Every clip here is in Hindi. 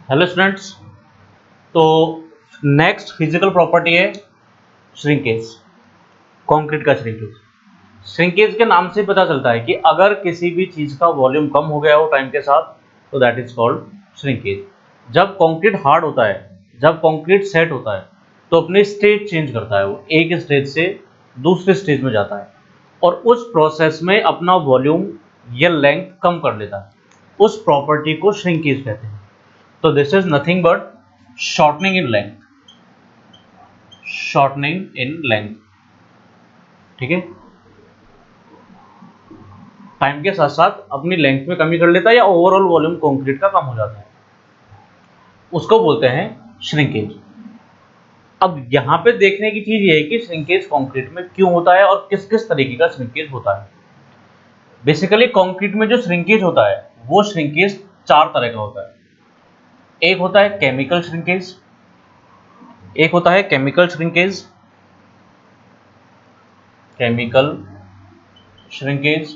Hello students. तो नेक्स्ट फिजिकल प्रॉपर्टी है श्रिंकेज, कंक्रीट का श्रिंकेज। श्रिंकेज के नाम से पता चलता है कि अगर किसी भी चीज़ का वॉल्यूम कम हो गया हो टाइम के साथ तो दैट इज कॉल्ड श्रिंकेज। जब कंक्रीट हार्ड होता है, जब कंक्रीट सेट होता है तो अपनी स्टेट चेंज करता है, वो एक स्टेज से दूसरे स्टेज में जाता है और उस प्रोसेस में अपना वॉल्यूम या लेंथ कम कर लेता है। उस प्रॉपर्टी को श्रिंकेज कहते हैं। तो this is nothing but shortening in length, shortening in length. ठीक है, टाइम के साथ साथ अपनी लेंथ में कमी कर लेता है या ओवरऑल वॉल्यूम कंक्रीट का कम हो जाता है, उसको बोलते हैं श्रिंकेज। अब यहां पे देखने की चीज ये है कि श्रिंकेज कंक्रीट में क्यों होता है और किस किस तरीके का श्रिंकेज होता है। बेसिकली कंक्रीट में जो श्रिंकेज होता है वो श्रिंकेज चार तरह का होता है। एक होता है केमिकल श्रिंकेज, एक होता है केमिकल श्रिंकेज, केमिकल श्रिंकेज,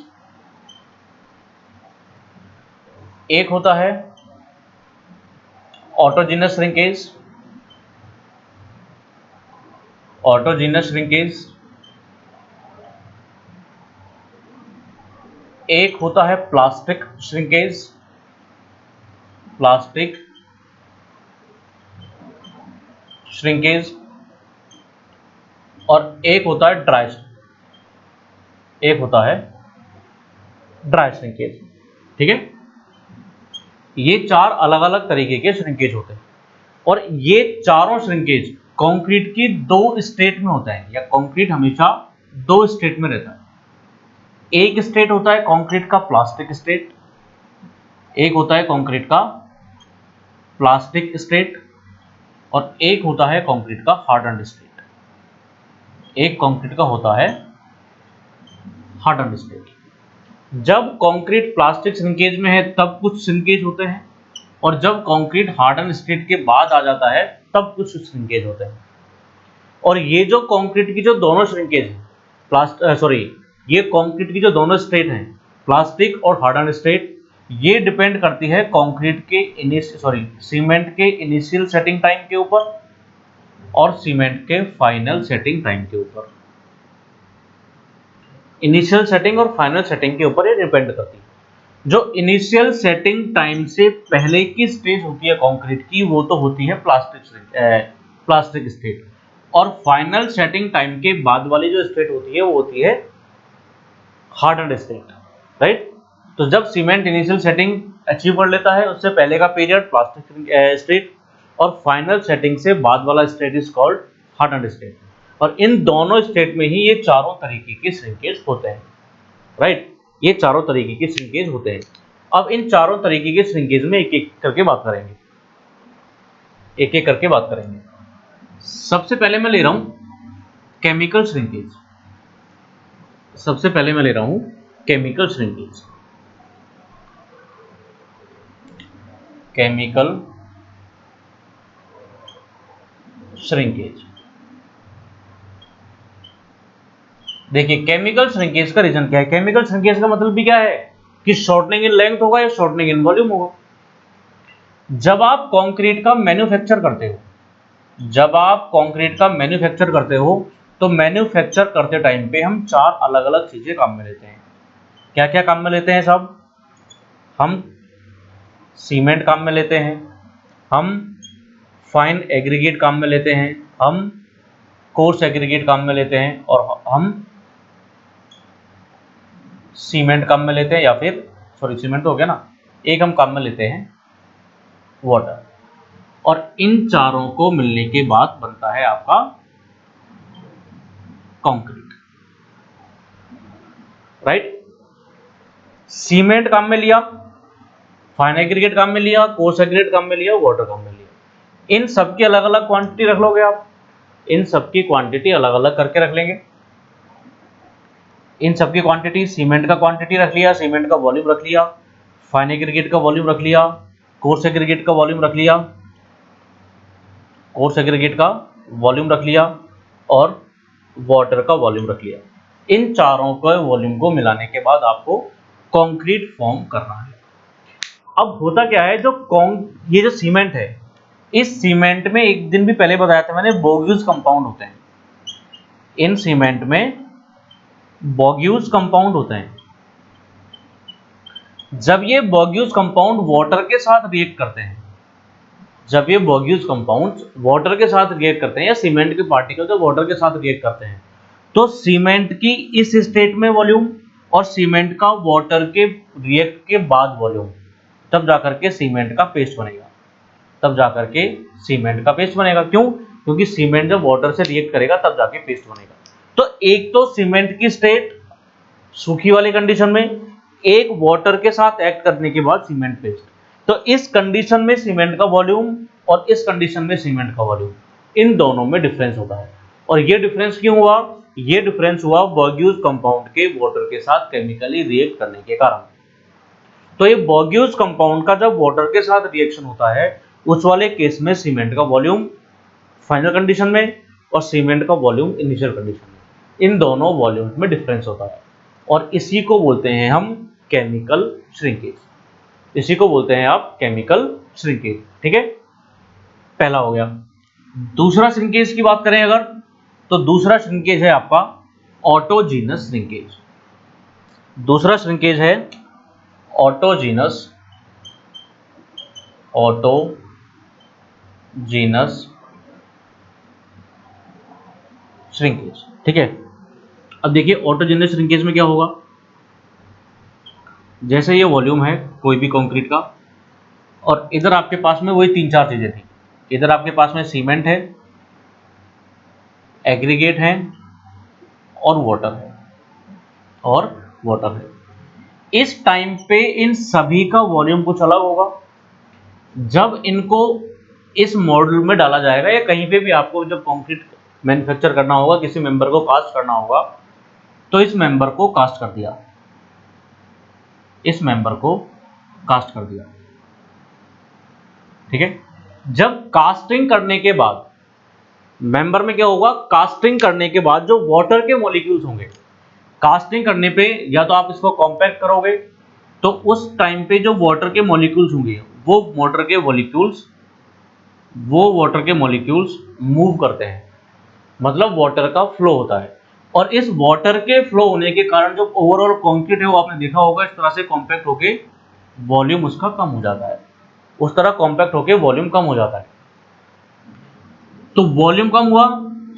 एक होता है ऑटोजीनस श्रिंकेज, ऑटोजीनस श्रिंकेज, एक होता है प्लास्टिक श्रिंकेज, प्लास्टिक श्रिंकेज, और एक होता है ड्राई श्रिंकेज। ठीक है, ये चार अलग अलग तरीके के श्रिंकेज होते हैं और ये चारों श्रिंकेज कंक्रीट की दो स्टेट में होता है, या कंक्रीट हमेशा दो स्टेट में रहता है। एक स्टेट होता है कंक्रीट का प्लास्टिक स्टेट, एक होता है कंक्रीट का प्लास्टिक स्टेट, और एक होता है कंक्रीट का हार्डन्ड स्टेट। एक कंक्रीट का होता है हार्डन्ड स्टेट। जब कंक्रीट प्लास्टिक श्रिंकेज में है तब कुछ श्रिंकेज होते हैं, और जब कंक्रीट हार्डन स्टेट के बाद आ जाता है तब कुछ श्रिंकेज होते हैं। और ये जो कंक्रीट की जो दोनों श्रिंकेज है, ये कंक्रीट की जो दोनों स्टेट हैं, प्लास्टिक और हार्डन स्टेट, ये डिपेंड करती है कंक्रीट के सीमेंट के इनिशियल सेटिंग टाइम के ऊपर और सीमेंट के फाइनल सेटिंग टाइम के ऊपर। इनिशियल सेटिंग और फाइनल सेटिंग के ऊपर ये डिपेंड करती है। जो इनिशियल सेटिंग टाइम से पहले की स्टेज होती है कंक्रीट की, वो तो होती है प्लास्टिक स्टेट, और फाइनल सेटिंग टाइम के बाद वाली जो स्टेट होती है वो होती है हार्डन्ड स्टेट। राइट, तो जब सीमेंट इनिशियल सेटिंग अचीव कर लेता है उससे पहले का पीरियड प्लास्टिक स्टेट, और फाइनल सेटिंग से बाद वाला state is called hardened state. और इन दोनों स्टेट में ही ये चारों तरीके के श्रिंकेज होते हैं। राइट, ये चारों तरीके के श्रिंकेज होते हैं। अब इन चारों तरीके के श्रिंकेज में एक एक करके बात करेंगे, एक एक करके बात करेंगे। सबसे पहले मैं ले रहा हूं केमिकल श्रिंकेज। सबसे पहले मैं ले रहा हूं केमिकल श्रिंकेज। केमिकल श्रिंकेज, देखिए केमिकल श्रिंकेज का रीजन क्या है। केमिकल श्रिंकेज का मतलब भी क्या है कि शॉर्टनिंग इन लेंथ होगा या शॉर्टनिंग इन वॉल्यूम होगा। जब आप कंक्रीट का मैन्युफैक्चर करते हो, जब आप कंक्रीट का मैन्युफैक्चर करते हो तो मैन्युफैक्चर करते टाइम पे हम चार अलग अलग चीजें काम में लेते हैं। क्या क्या काम में लेते हैं साहब? हम सीमेंट काम में लेते हैं, हम फाइन एग्रीगेट काम में लेते हैं, हम कोर्स एग्रीगेट काम में लेते हैं, और हम सीमेंट काम में लेते हैं, या फिर सीमेंट तो हो गया ना, एक हम काम में लेते हैं वाटर। और इन चारों को मिलने के बाद बनता है आपका कंक्रीट। राइट, सीमेंट काम में लिया, फाइन एग्रीगेट काम में लिया, कोर्स एग्रीगेट काम में लिया, वाटर काम में लिया। इन सबकी अलग अलग क्वांटिटी रख लोगे आप, इन सबकी क्वांटिटी अलग अलग करके रख लेंगे। इन सबकी क्वांटिटी, सीमेंट का क्वांटिटी रख लिया, सीमेंट का वॉल्यूम रख लिया, फाइन एग्रीगेट का वॉल्यूम रख लिया, कोर्स एग्रीगेट का वॉल्यूम रख लिया, कोर्स एग्रीगेट का वॉल्यूम रख लिया, और वाटर का वॉल्यूम रख लिया। इन चारों के वॉल्यूम को मिलाने के बाद आपको कंक्रीट फॉर्म करना है। अब होता क्या है, ये जो सीमेंट है, इस सीमेंट में एक दिन भी पहले बताया था मैंने, बोग्यूज कंपाउंड होते हैं। इन सीमेंट में बोग्यूज कंपाउंड होते हैं। जब ये बोग्यूज कंपाउंड वाटर के साथ रिएक्ट करते हैं, जब ये बोग्यूज कंपाउंड वाटर के साथ रिएक्ट करते हैं, या सीमेंट के पार्टिकल जब वाटर के साथ रिएक्ट करते हैं, तो सीमेंट की इस स्टेट में वॉल्यूम और सीमेंट का वाटर के रिएक्ट के बाद वॉल्यूम, तब जाकर के सीमेंट का पेस्ट बनेगा। तब जाकर के सीमेंट का पेस्ट बनेगा। क्यों? क्योंकि सीमेंट जब वाटर से रिएक्ट करेगा तब जाके पेस्ट बनेगा। तो एक तो सीमेंट की स्टेट सूखी वाली कंडीशन में, एक वाटर के साथ एक्ट करने के बाद सीमेंट पेस्ट। तो इस कंडीशन में सीमेंट का वॉल्यूम और इस कंडीशन में सीमेंट का वॉल्यूम, इन दोनों में डिफरेंस होता है। और ये डिफरेंस क्यों हुआ? ये डिफरेंस हुआ बोग्यूज कंपाउंड के वाटर के साथ केमिकली रिएक्ट करने के कारण। तो ये बोग्यूज कंपाउंड का जब वाटर के साथ रिएक्शन होता है, उस वाले केस में सीमेंट का वॉल्यूम फाइनल कंडीशन में और सीमेंट का वॉल्यूम इनिशियल कंडीशन में, इन दोनों वॉल्यूम्स में डिफरेंस होता है। और इसी को बोलते हैं हम केमिकल श्रिंकेज। इसी को बोलते हैं आप केमिकल श्रिंकेज। ठीक है, पहला हो गया। दूसरा श्रिंकेज की बात करें अगर, तो दूसरा श्रिंकेज है आपका ऑटोजीनस श्रिंकेज। दूसरा श्रिंकेज है ऑटोजीनस श्रिंकेज। ठीक है, अब देखिए ऑटोजीनस श्रिंकेज में क्या होगा। जैसे ये वॉल्यूम है कोई भी कंक्रीट का, और इधर आपके पास में वही तीन चार चीजें थी। इधर आपके पास में सीमेंट है, एग्रीगेट है और वाटर है। इस टाइम पे इन सभी का वॉल्यूम कुछ अलग होगा। जब इनको इस मॉडल में डाला जाएगा, या कहीं पे भी आपको जब कंक्रीट मैन्युफैक्चर करना होगा, किसी मेंबर को कास्ट करना होगा, तो इस मेंबर को कास्ट कर दिया, इस मेंबर को कास्ट कर दिया। ठीक है, जब कास्टिंग करने के बाद मेंबर में क्या होगा, कास्टिंग करने के बाद जो वाटर के मॉलिक्यूल्स होंगे, कास्टिंग करने पे या तो आप इसको कॉम्पैक्ट करोगे, तो उस टाइम पे जो वाटर के मॉलिक्यूल्स होंगे, वो वाटर के मॉलिक्यूल्स मूव करते हैं, मतलब वाटर का फ्लो होता है। और इस वाटर के फ्लो होने के कारण जो ओवरऑल कंक्रीट है, वो आपने देखा होगा इस तरह से कॉम्पैक्ट होके वॉल्यूम उसका कम हो जाता है, उस तरह कॉम्पैक्ट होके वॉल्यूम कम हो जाता है। तो वॉल्यूम कम हुआ,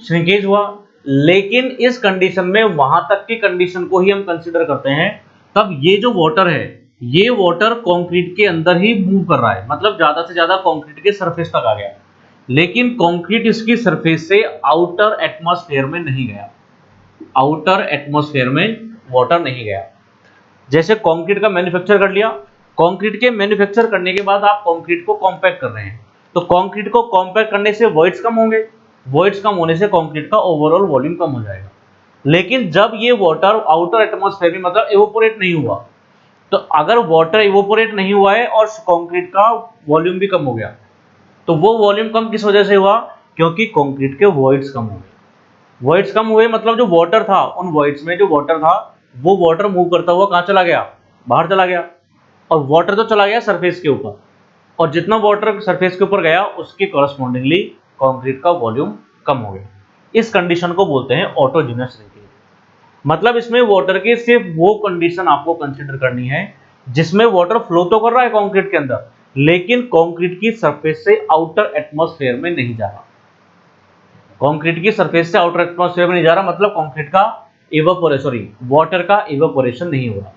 श्रिंकेज हुआ, लेकिन इस कंडीशन में वहां तक की कंडीशन को ही हम कंसीडर करते हैं। तब ये जो वाटर है, ये वाटर कंक्रीट के अंदर ही मूव कर रहा है, मतलब ज्यादा से ज्यादा कंक्रीट के सरफेस तक आ गया, लेकिन कंक्रीट इसकी सरफेस से आउटर एटमॉस्फेयर में नहीं गया, आउटर एटमॉस्फेयर में वाटर नहीं गया। जैसे कंक्रीट का मैन्युफैक्चर कर लिया, कंक्रीट के मैन्युफैक्चर करने के बाद आप कंक्रीट को कॉम्पैक्ट कर रहे हैं, तो कंक्रीट को कॉम्पैक्ट करने से वॉइड्स कम होंगे, वॉइड्स कम होने से कंक्रीट का ओवरऑल वॉल्यूम कम हो जाएगा। लेकिन जब ये वाटर आउटर एटमॉस्फेयर में, मतलब इवोपोरेट नहीं हुआ, तो अगर वाटर इवोपोरेट नहीं हुआ है और कंक्रीट का वॉल्यूम भी कम हो गया, तो वो वॉल्यूम कम किस वजह से हुआ? क्योंकि कंक्रीट के वॉइड्स कम हो गए। वॉइड्स कम हुए मतलब जो वाटर था, उन वॉइड्स में जो वाटर था, वो वाटर मूव करता हुआ कहाँ चला गया? बाहर चला गया। और वाटर तो चला गया सरफेस के ऊपर, और जितना वाटर सरफेस के ऊपर गया उसके कॉरस्पॉन्डिंगली कंक्रीट का वॉल्यूम कम हो गया। इस कंडीशन को बोलते हैं ऑटोजीनस श्रिंकेज। मतलब इसमें वाटर की सिर्फ वो कंडीशन आपको कंसीडर करनी है जिसमें वाटर फ्लो तो कर रहा है कंक्रीट के अंदर, लेकिन कंक्रीट की सरफेस से आउटर एटमॉस्फेयर में नहीं जा रहा। कंक्रीट की सरफेस से आउटर एटमॉस्फेयर में नहीं जा रहा, मतलब कंक्रीट का वाटर का इवेपोरेशन नहीं हो रहा।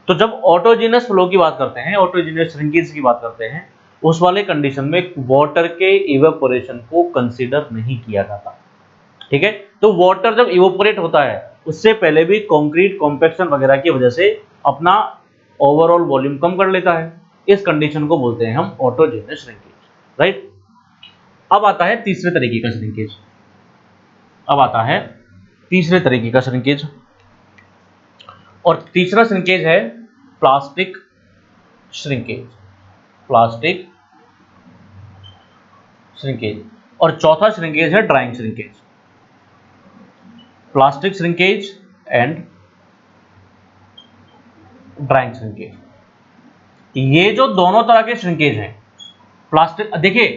तो जब ऑटोजीनस फ्लो की बात करते हैं, ऑटोजीनस श्रिंकेज की बात करते हैं, उस वाले कंडीशन में वाटर के इवेपोरेशन को कंसीडर नहीं किया जाता। ठीक है, तो वाटर जब इवेपोरेट होता है उससे पहले भी कंक्रीट कॉम्पैक्शन वगैरह की वजह से अपना ओवरऑल वॉल्यूम कम कर लेता है। इस कंडीशन को बोलते हैं हम ऑटोजीनस श्रिंकेज। राइट, अब आता है तीसरे तरीके का श्रिंकेज। अब आता है तीसरे तरीके का श्रिंकेज, और तीसरा श्रिंकेज है प्लास्टिक श्रिंकेज। Plastic shrinkage. और चौथा श्रिंकेज है drawing shrinkage. Plastic shrinkage and drawing shrinkage. ये जो दोनों तरह के श्रिंकेज हैं, प्लास्टिक, देखिए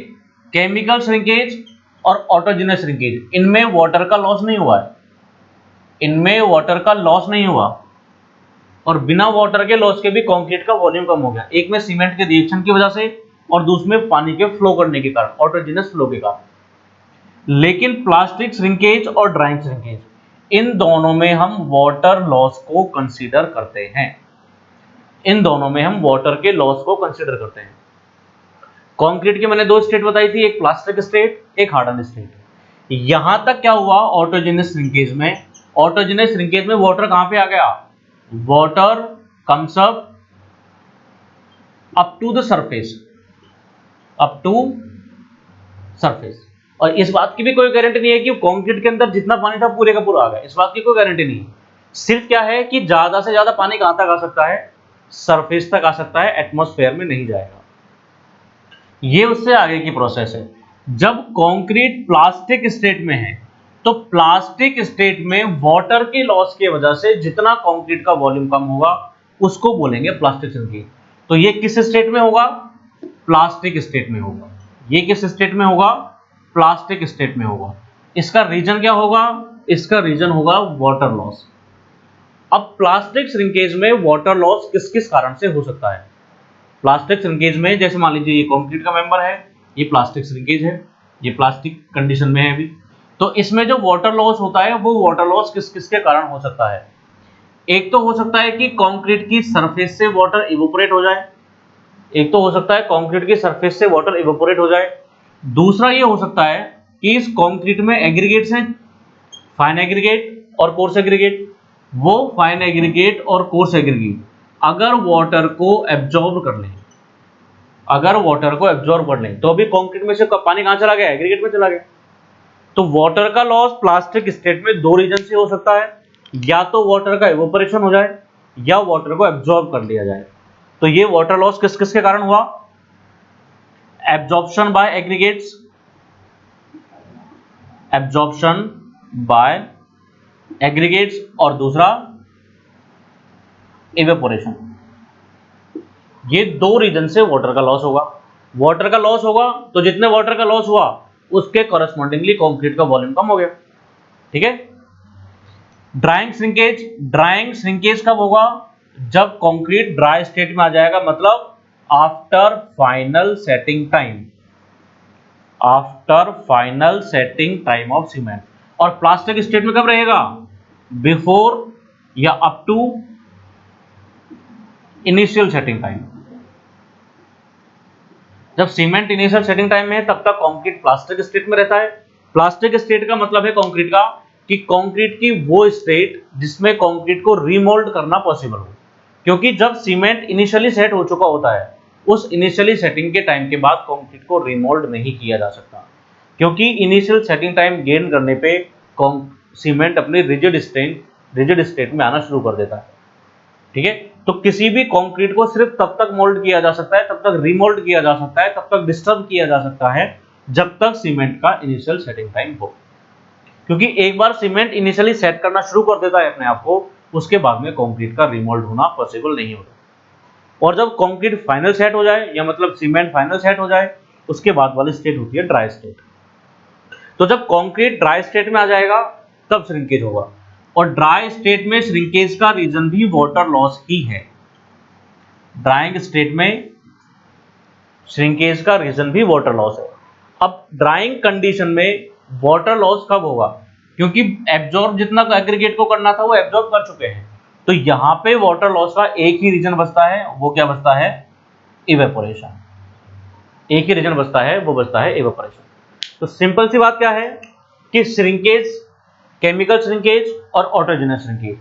केमिकल श्रिंकेज और ऑटोजेनस श्रिंकेज, इनमें वाटर का लॉस नहीं हुआ है, इनमें वाटर का लॉस नहीं हुआ, और बिना वाटर के लॉस के भी कंक्रीट का वॉल्यूम कम हो गया। एक में सीमेंट के रिएक्शन की वजह से और दूसरे में पानी के फ्लो करने के कारण, ऑटोजेनस फ्लो के कारण। लेकिन प्लास्टिक श्रिंकेज और ड्राइंग श्रिंकेज, इन दोनों में हम वाटर लॉस को कंसीडर करते हैं, इन दोनों में हम वाटर के लॉस को कंसीडर करते हैं। कंक्रीट की मैंने दो स्टेट बताई थी, एक प्लास्टिक स्टेट, एक हार्डन स्टेट। यहां तक क्या हुआ ऑटोजेनस श्रिंकेज में, ऑटोजेनस श्रिंकेज में वाटर कहां पे आ गया, water comes up to the surface, up to surface. और इस बात की भी कोई गारंटी नहीं है कि कंक्रीट के अंदर जितना पानी था पूरे का पूरा आ गया, इस बात की कोई गारंटी नहीं है। सिर्फ क्या है कि ज्यादा से ज्यादा पानी कहां तक आ सकता है, सरफेस तक आ सकता है, एटमॉस्फेयर में नहीं जाएगा। ये उससे आगे की प्रोसेस है। जब कंक्रीट प्लास्टिक स्टेट में है तो प्लास्टिक स्टेट में वाटर के लॉस की वजह से जितना कंक्रीट का वॉल्यूम कम होगा उसको बोलेंगे प्लास्टिक श्रिंकेज। तो ये किस स्टेट में होगा, प्लास्टिक स्टेट में होगा। ये किस स्टेट में होगा, प्लास्टिक स्टेट में होगा। इसका रीजन क्या होगा, इसका रीजन होगा वाटर लॉस। अब प्लास्टिक श्रिंकेज में वाटर लॉस किस किस कारण से हो सकता है। प्लास्टिक श्रिंकेज में जैसे मान लीजिए ये कंक्रीट का मेंबर है, ये प्लास्टिक श्रिंकेज है, ये प्लास्टिक कंडीशन में है अभी। तो इसमें जो वाटर लॉस होता है वो वाटर लॉस किस किस के कारण हो सकता है। एक तो हो सकता है कि कंक्रीट की सरफेस से वाटर इवोपोरेट हो जाए, एक तो हो सकता है कंक्रीट की सरफेस से वाटर इवोपोरेट हो जाए। दूसरा ये हो सकता है कि इस कंक्रीट में एग्रीगेट्स हैं, फाइन एग्रीगेट और कोर्स एग्रीगेट। वो फाइन एग्रीगेट और कोर्स एग्रीगेट अगर वाटर को एब्जॉर्ब कर लें, अगर वाटर को एब्जॉर्ब कर लें तो अभी कंक्रीट में से पानी कहां चला गया, एग्रीगेट में चला गया। तो वाटर का लॉस प्लास्टिक स्टेट में दो रीजन से हो सकता है, या तो वाटर का इवोपोरेशन हो जाए या वाटर को एब्जॉर्ब कर लिया जाए। तो ये वाटर लॉस किस किस के कारण हुआ, absorption by aggregates, absorption by aggregates, और दूसरा इवेपोरेशन। ये दो रीजन से वाटर का लॉस होगा। वाटर का लॉस होगा तो जितने वाटर का लॉस हुआ उसके कॉरेस्पॉन्डिंगली कंक्रीट का वॉल्यूम कम हो गया। ठीक है। ड्राइंग श्रिंकेज, ड्राइंग श्रिंकेज कब होगा, जब कंक्रीट ड्राई स्टेट में आ जाएगा, मतलब after final setting time, after final setting time of cement. और प्लास्टिक स्टेट में कब रहेगा, बिफोर या up to initial setting time. जब सीमेंट इनिशियल सेटिंग टाइम में है तब तक कंक्रीट प्लास्टिक स्टेट में रहता है। प्लास्टिक स्टेट का मतलब है कंक्रीट का कि कंक्रीट की वो स्टेट जिसमें कंक्रीट को रीमोल्ड करना पॉसिबल हो, क्योंकि जब सीमेंट इनिशियली सेट हो चुका होता है उस इनिशियली सेटिंग के टाइम के बाद कंक्रीट को रीमोल्ड नहीं किया जा सकता, क्योंकि इनिशियल सेटिंग टाइम गेन करने पे सीमेंट अपनी रिजिड स्टेट में आना शुरू कर देता है। ठीक है। तो किसी भी कंक्रीट को सिर्फ तब तक मोल्ड किया जा सकता है, तब तक रीमोल्ड किया जा सकता है, तब तक डिस्टर्ब किया जा सकता है जब तक सीमेंट का इनिशियल सेटिंग टाइम हो, क्योंकि एक बार सीमेंट इनिशियली सेट करना शुरू कर देता है अपने आप को, उसके बाद में कंक्रीट का रीमोल्ड होना पॉसिबल नहीं होता। और जब कंक्रीट फाइनल सेट हो जाए, या मतलब सीमेंट फाइनल सेट हो जाए, उसके बाद वाली स्टेट होती है ड्राई स्टेट। तो जब कंक्रीट ड्राई स्टेट में आ जाएगा तब श्रिंकेज होगा, और ड्राई स्टेट में श्रिंकेज का रीजन भी वाटर लॉस ही है। ड्राइंग स्टेट में श्रिंकेज का रीजन भी वाटर लॉस है। अब ड्राइंग कंडीशन में वाटर लॉस कब होगा, क्योंकि एब्जॉर्ब जितना एग्रीगेट को करना था वो एब्जॉर्ब कर चुके हैं, तो यहां पे वाटर लॉस का एक ही रीजन बचता है, वो क्या बचता है, इवेपोरेशन। एक ही रीजन बचता है, वो बचता है इवेपोरेशन। तो सिंपल सी बात क्या है कि श्रिंकेज, केमिकल श्रिंकेज और ऑटोजेनस श्रिंकेज,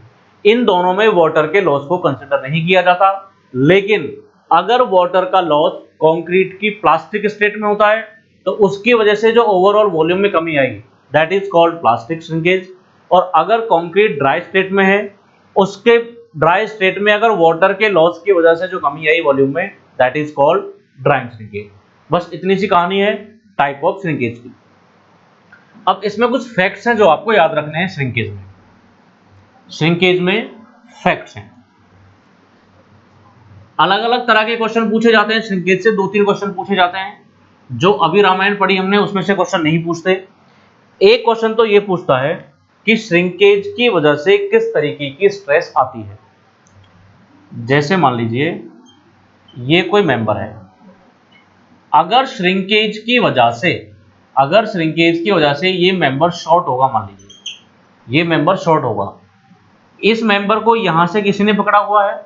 इन दोनों में वाटर के लॉस को कंसीडर नहीं किया जाता। लेकिन अगर वाटर का लॉस कंक्रीट की प्लास्टिक स्टेट में होता है तो उसकी वजह से जो ओवरऑल वॉल्यूम में कमी आई, that is called plastic shrinkage. और अगर कंक्रीट ड्राई स्टेट में है, उसके ड्राई स्टेट में अगर वाटर के लॉस की वजह से जो कमी आई वॉल्यूम में, that is called drawing shrinkage. बस इतनी सी कहानी है टाइप ऑफ श्रिंकेज की। अब इसमें कुछ फैक्ट्स हैं जो आपको याद रखने हैं श्रिंकेज में। श्रिंकेज में फैक्ट्स हैं। अलग अलग तरह के क्वेश्चन पूछे जाते हैं श्रिंकेज से, 2-3 क्वेश्चन पूछे जाते हैं जो अभी रामायण पढ़ी हमने उसमें से क्वेश्चन नहीं पूछते। एक क्वेश्चन तो ये पूछता है कि श्रिंकेज की वजह से किस तरीके की स्ट्रेस आती है। जैसे मान लीजिए ये कोई मेंबर है, अगर श्रिंकेज की वजह से ये मेंबर शॉर्ट होगा, मान लीजिए ये मेंबर शॉर्ट होगा, इस मेंबर को यहां से किसी ने पकड़ा हुआ है,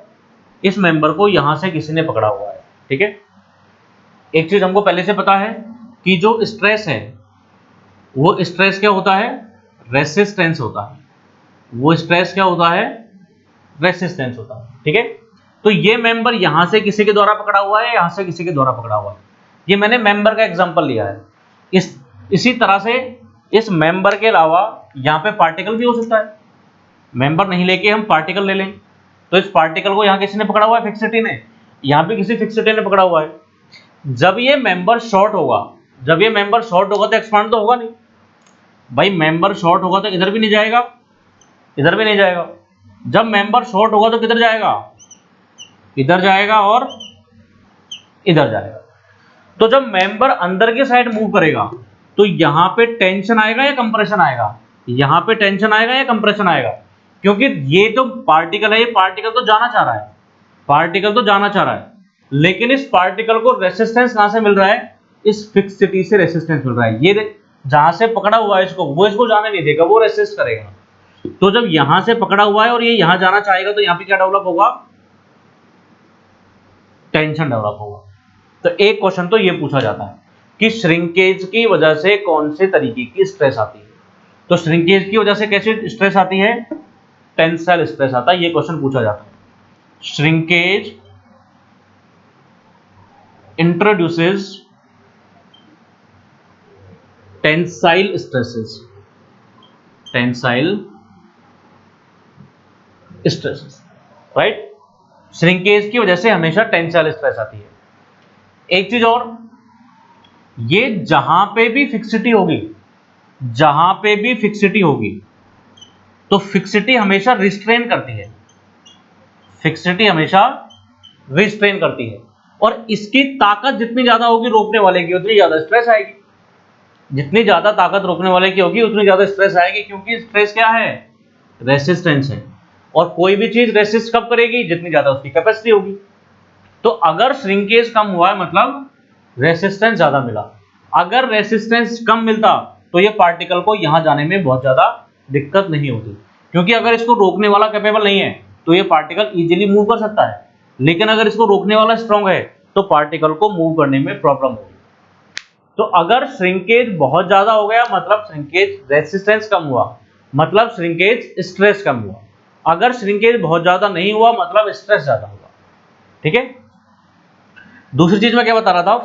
इस मेंबर को यहां से किसी ने पकड़ा हुआ है, ठीक है। एक चीज हमको पहले से पता है कि जो स्ट्रेस है वो स्ट्रेस क्या होता है, रेसिस्टेंस होता है। वो स्ट्रेस क्या होता है, रेसिस्टेंस होता है, ठीक है। तो ये मेंबर यहां से किसी के द्वारा पकड़ा हुआ है, यहां से किसी के द्वारा पकड़ा हुआ है। ये मैंने मेंबर का एग्जांपल लिया है। इसी तरह से इस मेंबर के अलावा यहां पे पार्टिकल भी हो सकता है। मेंबर नहीं लेके हम पार्टिकल ले लें, तो इस पार्टिकल को यहां किसी ने पकड़ा हुआ है, फिक्सिटी ने, यहां पे किसी फिक्सिटी ने पकड़ा हुआ है। जब ये मेंबर शॉर्ट होगा तो एक्सपांड तो होगा नहीं भाई, मेंबर शॉर्ट होगा तो इधर भी नहीं जाएगा, इधर भी नहीं जाएगा। जब मेंबर शॉर्ट होगा तो किधर जाएगा, इधर जाएगा और इधर जाएगा। तो जब मेंबर अंदर के साइड मूव करेगा तो यहां पे टेंशन आएगा या कंप्रेशन आएगा, यहां पे टेंशन आएगा या कंप्रेशन आएगा, क्योंकि ये जो पार्टिकल है, ये पार्टिकल तो जाना चाह रहा है, लेकिन इस पार्टिकल को रेसिस्टेंस कहां से मिल रहा है, इस फिक्सिटी से रेसिस्टेंस मिल रहा है। ये जहां से पकड़ा हुआ है इसको, वो इसको जाने नहीं देगा, वो रेसिस्ट करेगा। तो जब यहां से पकड़ा हुआ है और ये यहां जाना चाहेगा तो यहां पे क्या डेवलप होगा, टेंशन डेवलप होगा। तो एक क्वेश्चन तो ये पूछा जाता है कि श्रिंकेज की वजह से कौन से तरीके की स्ट्रेस आती है। तो श्रिंकेज की वजह से कैसे स्ट्रेस आती है, टेंसाइल स्ट्रेस आता है, ये क्वेश्चन पूछा जाता है। Shrinkage introduces tensile stresses, right. Shrinkage की वजह से हमेशा टेंसाइल स्ट्रेस आती है। एक चीज और, ये जहां पे भी फिक्सिटी होगी तो फिक्सिटी हमेशा रिस्ट्रेन करती है, और इसकी ताकत जितनी ज्यादा होगी रोकने वाले की, उतनी ज्यादा स्ट्रेस आएगी। जितनी ज्यादा ताकत रोकने वाले की होगी उतनी ज्यादा स्ट्रेस आएगी, क्योंकि स्ट्रेस क्या है, रेसिस्टेंस है। और कोई भी चीज रेसिस्ट कब करेगी, जितनी ज्यादा उसकी कैपेसिटी होगी। तो अगर श्रिंकेज कम हुआ है मतलब रेसिस्टेंस ज्यादा मिला। अगर रेसिस्टेंस कम मिलता तो ये पार्टिकल को यहां जाने में बहुत ज्यादा दिक्कत नहीं होती, क्योंकि अगर इसको रोकने वाला कैपेबल नहीं है तो ये पार्टिकल इजीली मूव कर सकता है, लेकिन अगर इसको रोकने वाला स्ट्रांग है तो पार्टिकल को मूव करने में प्रॉब्लम होगी। तो अगर श्रिंकेज बहुत ज्यादा हो गया मतलब श्रिंकेज रेसिस्टेंस कम हुआ, मतलब श्रिंकेज स्ट्रेस कम हुआ। अगर श्रिंकेज बहुत ज्यादा नहीं हुआ मतलब स्ट्रेस ज्यादा हुआ, ठीक है। दूसरी चीज मैं क्या बता रहा था,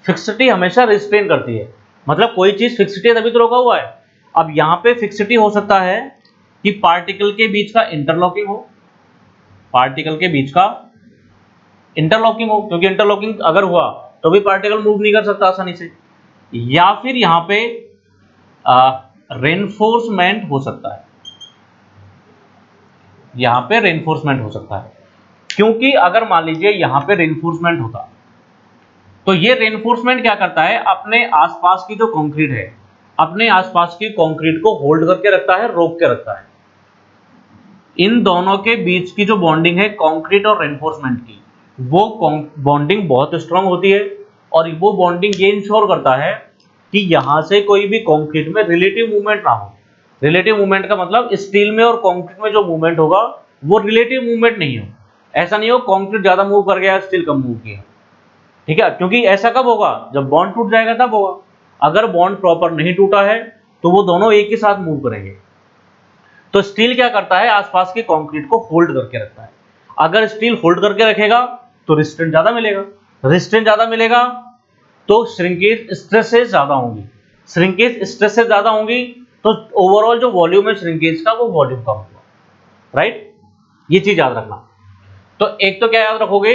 फिक्सिटी हमेशा रिस्ट्रेन करती है, मतलब कोई चीज फिक्सिटी है तभी तो रोका हुआ है। अब यहां पे फिक्सिटी हो सकता है कि पार्टिकल के बीच का इंटरलॉकिंग हो, क्योंकि इंटरलॉकिंग अगर हुआ तो भी पार्टिकल मूव नहीं कर सकता आसानी से। या फिर यहां पे रेनफोर्समेंट हो सकता है, क्योंकि अगर मान लीजिए यहां पे रेनफोर्समेंट होता तो ये रेनफोर्समेंट क्या करता है, अपने आसपास की जो कंक्रीट है, अपने आसपास की कंक्रीट को होल्ड करके रखता है, रोक के रखता है। इन दोनों के बीच की जो बॉन्डिंग है कंक्रीट और रेनफोर्समेंट की, वो बॉन्डिंग बहुत स्ट्रांग होती है, और वो बॉन्डिंग ये इंश्योर करता है कि यहां से कोई भी कंक्रीट में रिलेटिव मूवमेंट ना हो। रिलेटिव मूवमेंट का मतलब स्टील में और कंक्रीट में जो मूवमेंट होगा वो रिलेटिव मूवमेंट नहीं हो। ऐसा नहीं हो कंक्रीट ज्यादा मूव कर गया, स्टील कम मूव किया, ठीक है, क्योंकि ऐसा कब होगा, जब बॉन्ड टूट जाएगा तब होगा। अगर बॉन्ड प्रॉपर नहीं टूटा है तो वो दोनों एक ही साथ मूव करेंगे। तो स्टील क्या करता है, आसपास के कंक्रीट को होल्ड करके रखता है। अगर स्टील होल्ड करके रखेगा तो रिस्ट्रेंट ज्यादा मिलेगा, तो श्रिंकेज स्ट्रेसेस ज्यादा होंगी, तो ओवरऑल जो वॉल्यूम है श्रिंकेज का वो वॉल्यूम कम होगा, राइट। ये चीज याद रखना। तो एक तो क्या याद रखोगे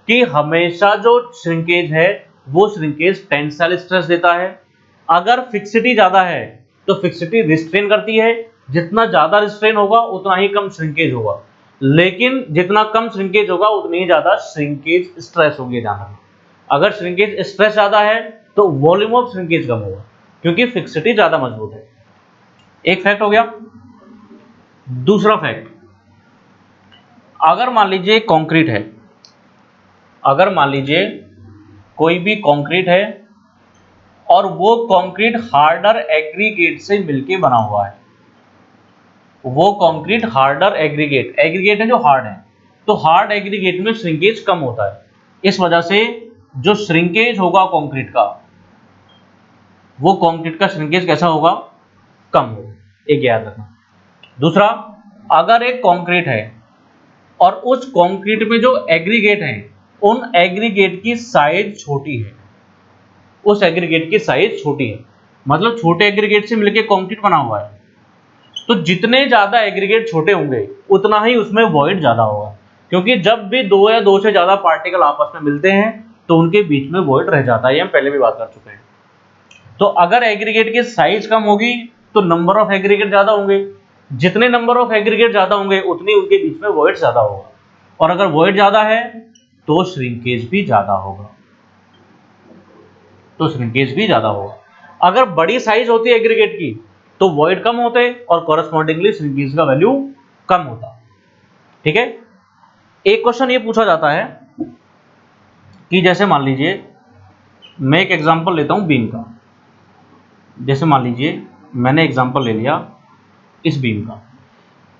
कि हमेशा जो श्रिंकेज है वो श्रिंकेज टेंसाइल स्ट्रेस देता है। अगर फिक्सिटी ज्यादा है तो फिक्सिटी रिस्ट्रेन करती है, जितना ज्यादा रिस्ट्रेन होगा उतना ही कम श्रिंकेज होगा। लेकिन जितना कम श्रिंकेज होगा उतनी ही ज्यादा श्रिंकेज स्ट्रेस होगी, ध्यान रखना। अगर श्रिंकेज स्ट्रेस ज्यादा है तो वॉल्यूम ऑफ श्रिंकेज कम होगा, क्योंकि फिक्सिटी ज्यादा मजबूत है। एक फैक्ट हो गया। दूसरा फैक्ट, अगर मान लीजिए कंक्रीट है, अगर मान लीजिए कोई भी कंक्रीट है और वो कंक्रीट हार्डर एग्रीगेट से मिलके बना हुआ है, वो कंक्रीट हार्डर एग्रीगेट है जो हार्ड है, तो हार्ड एग्रीगेट में श्रिंकेज कम होता है। इस वजह से जो श्रिंकेज होगा कंक्रीट का, वो कंक्रीट का श्रिंकेज कैसा होगा, कम होगा, एक याद रखना। दूसरा, अगर एक कंक्रीट है और उस कंक्रीट में जो एग्रीगेट है, उन एग्रीगेट की साइज छोटी है, उस एग्रीगेट की साइज छोटी है, मतलब छोटे एग्रीगेट से मिलकर कंक्रीट बना हुआ है, तो जितने ज्यादा एग्रीगेट छोटे होंगे उतना ही उसमें वॉइड ज्यादा होगा, क्योंकि जब भी दो या दो से ज्यादा पार्टिकल आपस में मिलते हैं तो उनके बीच में वॉइड रह जाता है, ये हम पहले भी बात कर चुके हैं। तो अगर एग्रीगेट की साइज कम होगी तो नंबर ऑफ एग्रीगेट ज्यादा होंगे, जितने नंबर ऑफ एग्रीगेट ज्यादा होंगे उतनी उनके बीच में वॉइड ज्यादा होगा, और अगर वॉइड ज्यादा है तो श्रिंकेज भी ज्यादा होगा, तो श्रिंकेज भी ज्यादा होगा। अगर बड़ी साइज होती है एग्रीगेट की तो वॉइड कम होते और कॉरस्पॉन्डिंगली श्रिंकेज का वैल्यू कम होता। ठीक है। एक क्वेश्चन ये पूछा जाता है कि जैसे मान लीजिए मैं एक एग्जांपल लेता हूं बीम का, जैसे मान लीजिए मैंने एग्जांपल ले लिया इस बीम का।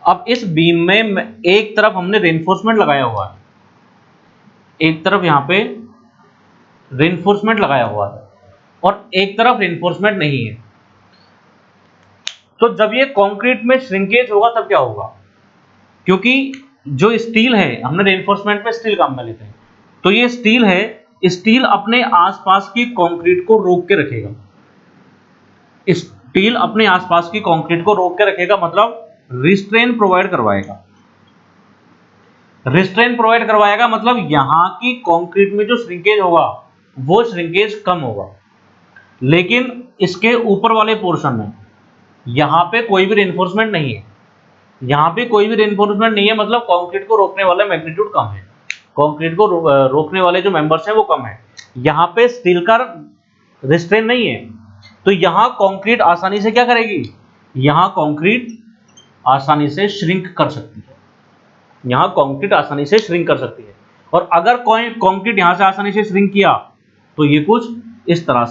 अब इस बीम में एक तरफ हमने रेनफोर्समेंट लगाया हुआ है, एक तरफ यहां पे रेनफोर्समेंट लगाया हुआ है और एक तरफ रेनफोर्समेंट नहीं है। तो जब ये कंक्रीट में श्रिंकेज होगा तब क्या होगा, क्योंकि जो स्टील है, हमने रेनफोर्समेंट में स्टील काम में लेते हैं, तो ये स्टील है, स्टील अपने आसपास की कंक्रीट को रोक के रखेगा, स्टील अपने आसपास की कंक्रीट को रोक के रखेगा, मतलब रिस्ट्रेन प्रोवाइड करवाएगा। रिस्ट्रेन प्रोवाइड करवाएगा मतलब यहां की कंक्रीट में जो श्रिंकेज होगा वो श्रिंकेज कम होगा, लेकिन इसके ऊपर वाले पोर्शन में यहां पे कोई भी रेनफोर्समेंट नहीं है, यहां पे कोई भी रेनफोर्समेंट नहीं है, मतलब कंक्रीट को रोकने वाला मैग्नीट्यूड कम है, कंक्रीट को रोकने वाले जो मेंबर्स हैं वो कम है, यहां पे स्टील का रिस्ट्रेन नहीं है, तो यहां कंक्रीट आसानी से क्या करेगी, यहां कंक्रीट आसानी से श्रिंक कर सकती है, यहां कंक्रीट आसानी से श्रिंक कर सकती है। और अगर कोई कंक्रीट यहां से आसानी से श्रिंक किया तो ये कुछ इस तरह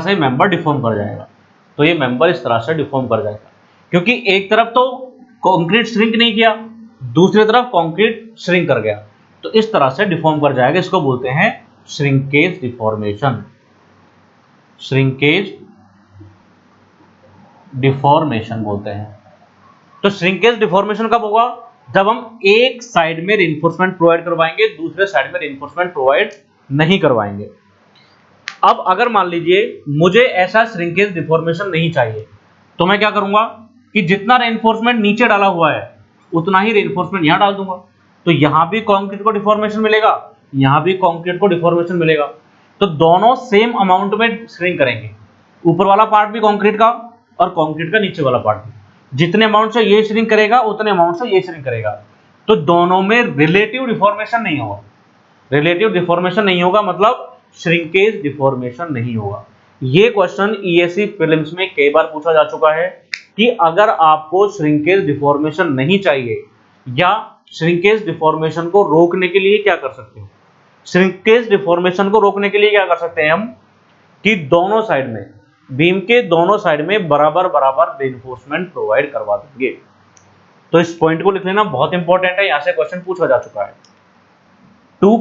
से मेंबर डिफॉर्म कर जाएगा, तो ये मेंबर इस तरह से डिफॉर्म कर जाएगा, क्योंकि एक तरफ तो कंक्रीट श्रिंक नहीं किया, दूसरी तरफ कंक्रीट श्रिंक कर गया, तो इस तरह से डिफॉर्म कर जाएगा। इसको बोलते हैं श्रिंकेज डिफॉर्मेशन, श्रिंकेज डिफॉर्मेशन बोलते हैं। तो श्रिंकेज डिफॉर्मेशन कब होगा, जब हम एक साइड में रिइंफोर्समेंट प्रोवाइड करवाएंगे, दूसरे साइड में रिइंफोर्समेंट प्रोवाइड नहीं करवाएंगे। अब अगर मान लीजिए मुझे ऐसा श्रिंकेज डिफॉर्मेशन नहीं चाहिए, तो मैं क्या करूंगा कि जितना रेनफोर्समेंट नीचे डाला हुआ है उतना ही रेनफोर्समेंट यहां डाल दूंगा, तो यहां भी कंक्रीट को डिफॉर्मेशन मिलेगा, यहां भी कंक्रीट को डिफॉर्मेशन मिलेगा, तो दोनों सेम अमाउंट में श्रिंक करेंगे, ऊपर वाला पार्ट भी कंक्रीट का और कंक्रीट का नीचे वाला पार्ट भी, जितने अमाउंट से ये श्रिंक करेगा उतने अमाउंट से ये श्रिंक करेगा, तो दोनों में रिलेटिव डिफॉर्मेशन नहीं होगा, रिलेटिव डिफॉर्मेशन नहीं होगा मतलब श्रिंकेज डिफॉर्मेशन नहीं होगा। ये क्वेश्चन ईएससी प्रीलिम्स में कई बार पूछा जा चुका है कि अगर आपको श्रिंकेज डिफॉर्मेशन नहीं चाहिए या श्रिंकेज डिफॉर्मेशन को रोकने के लिए क्या कर सकते हो, श्रिंकेज डिफॉर्मेशन को रोकने के लिए क्या कर सकते हैं हम कि दोनों साइड में, बीम के दोनों साइड में बराबर बराबर रेनफोर्समेंट प्रोवाइड करवा देंगे। तो इस पॉइंट को लिख लेना, बहुत इंपॉर्टेंट है, यहां से क्वेश्चन पूछा जा चुका है। टू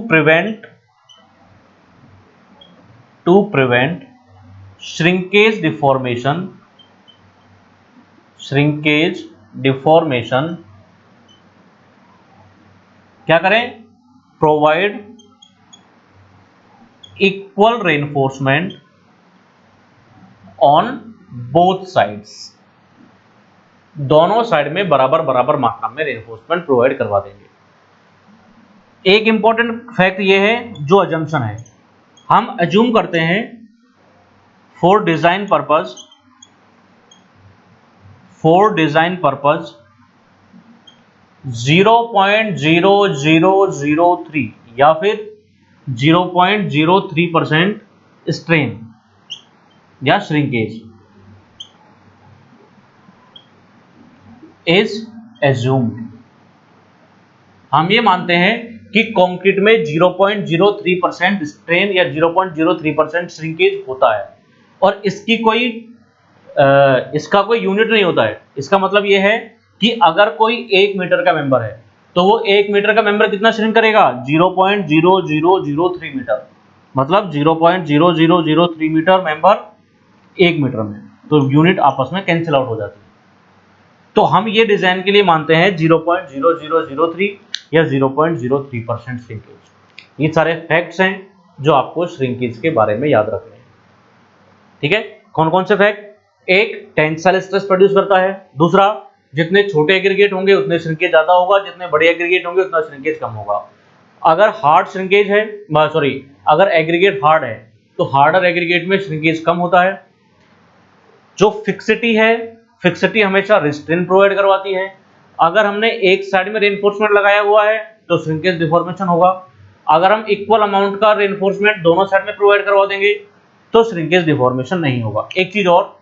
प्रिवेंट श्रिंकेज डिफॉर्मेशन क्या करें, provide equal reinforcement on both sides, दोनों साइड में बराबर बराबर मात्रा में रेनफोर्समेंट प्रोवाइड करवा देंगे। एक इंपॉर्टेंट फैक्ट ये है, जो अजम्पशन है, हम अज्यूम करते हैं for design for design purpose 0.0003 या फिर 0.03% स्ट्रेन या श्रिंकेज इज एज्यूम्ड। हम ये मानते हैं कि कंक्रीट में 0.03% स्ट्रेन या 0.03% श्रिंकेज होता है और इसका कोई यूनिट नहीं होता है। इसका मतलब ये है कि अगर कोई 1 मीटर का मेंबर है तो वो 1 मीटर का मेंबर कितना श्रिंक करेगा, 0.0003 मीटर, मतलब 0.0003 मीटर मेंबर 1 मीटर में, तो यूनिट आपस में कैंसिल आउट हो जाती है। तो हम ये डिजाइन के लिए मानते हैं 0.0003 या 0.03% श्रिंकेज। ये सारे फैक्ट्स हैं जो आपको श्रिंकेज के बारे में याद रखने हैं। ठीक है, कौन कौन से फैक्ट? एक, टेंसाइल स्ट्रेस प्रोड्यूस करता है। दूसरा, जितने छोटे एग्रीगेट होंगे उतने श्रिंकेज ज्यादा होगा, जितने बड़े एग्रीगेट होंगे उतना श्रिंकेज कम होगा। अगर हार्ड श्रिंकेज है, अगर एग्रीगेट हार्ड है तो हार्डर एग्रीगेट में श्रिंकेज कम होता है। जो फिक्सिटी है, फिक्सिटी हमेशा रिस्ट्रेन प्रोवाइड करवाती है। अगर हमने एक साइड में रेनफोर्समेंट लगाया हुआ है तो श्रिंकेज डिफॉर्मेशन होगा। अगर हम इक्वल अमाउंट का रेनफोर्समेंट दोनों साइड में प्रोवाइड करवा देंगे तो श्रिंकेज डिफॉर्मेशन नहीं होगा। एक चीज और,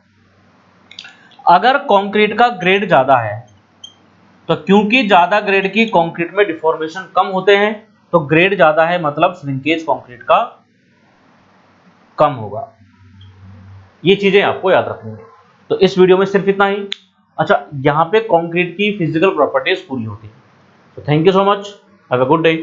अगर कंक्रीट का ग्रेड ज्यादा है तो क्योंकि ज्यादा ग्रेड की कंक्रीट में डिफॉर्मेशन कम होते हैं, तो ग्रेड ज्यादा है मतलब श्रिंकेज कंक्रीट का कम होगा। ये चीजें आपको याद रखनी है। तो इस वीडियो में सिर्फ इतना ही। अच्छा, यहाँ पे कंक्रीट की फिजिकल प्रॉपर्टीज पूरी होती है। तो thank you so much, have a good day.